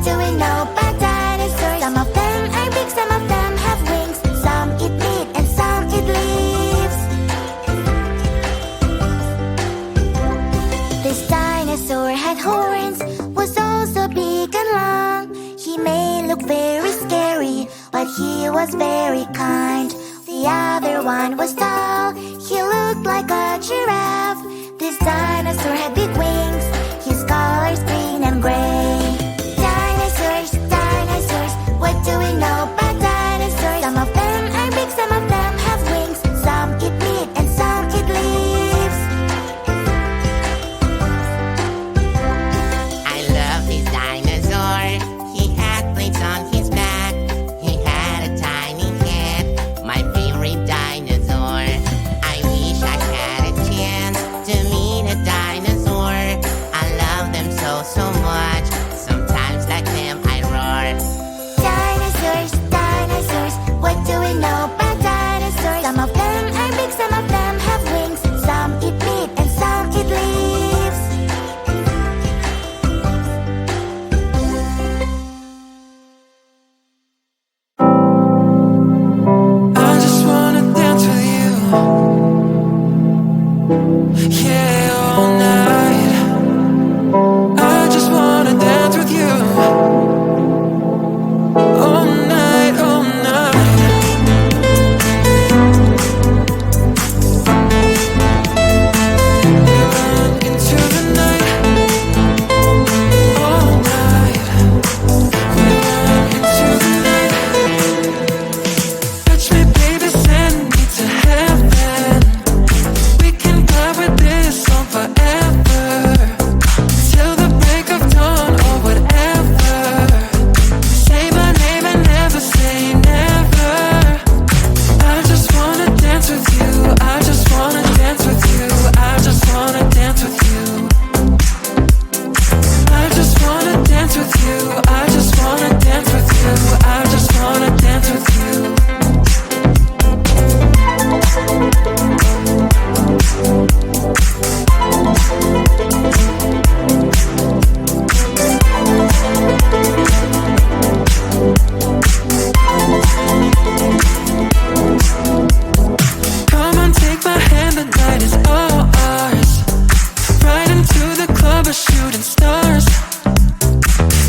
do we know about dinosaurs? Some of them are big, some of them have wings. Some eat meat and some eat leaves. This dinosaur had horns, was also big and long. He may look very scary, but he was very kind. The other one was tall, he looked like a giraffe. This dinosaur had big wings, his color's green and gray. Dinosaurs, dinosaurs, what do we know about dinosaurs? Some of them are big, some of them have wings. Some eat meat and some eat leaves. I love this dinosaur. He had plates on his back. He had a tiny head. My favorite dinosaur. I wish I had a chance to meet a dinosaur. I love them so, so much. Sometimes like them I roar. Dinosaurs, dinosaurs, what do we know about dinosaurs? Some of them are big, some of them have wings. Some eat meat and some eat leaves. I just wanna dance with you, yeah, all night. I just wanna dance with you, all night, all night. We run into the night, all night. We run into the night. Touch me, baby, send me to heaven. We can fly with this on forever, till the break of dawn or whatever. Say my name and never say never. I just wanna dance with you. I just wanna dance with you. I just wanna dance with you. I just wanna dance with you. I just wanna dance with you. I just wanna dance with you. Come on, take my hand, the night is all ours. Right into the club of shooting stars.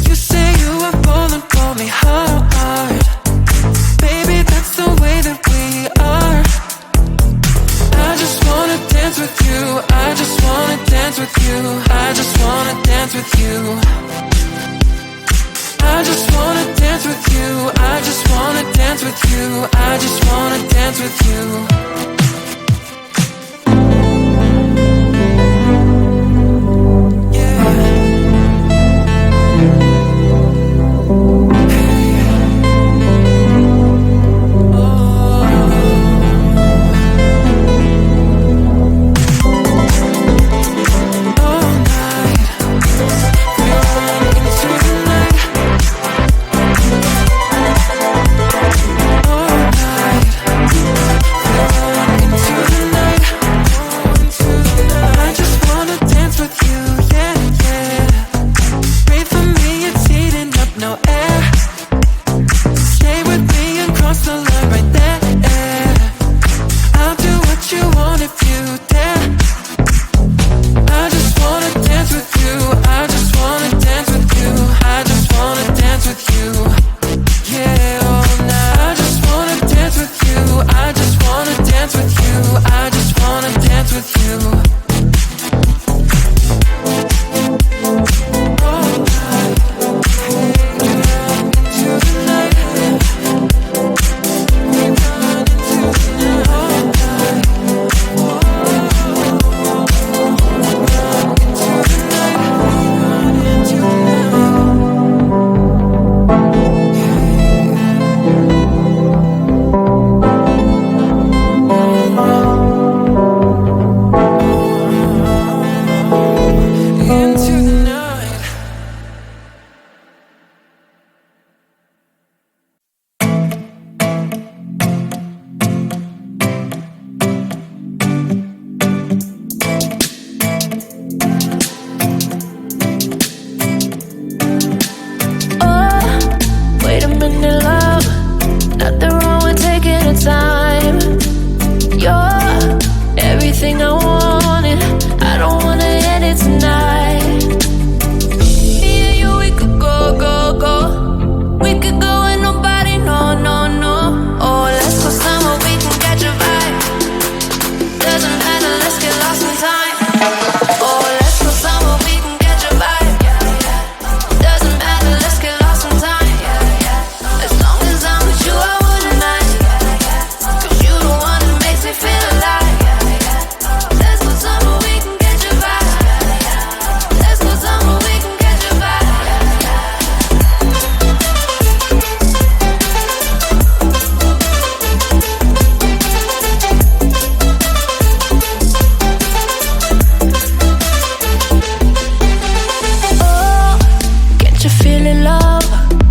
You say you are falling for me hard. Baby, that's the way that we are. I just wanna dance with you. I just wanna dance with you. I just wanna dance with you. I just wanna dance with you. I just wanna dance with you. I just wanna dance with you. All night, we're love.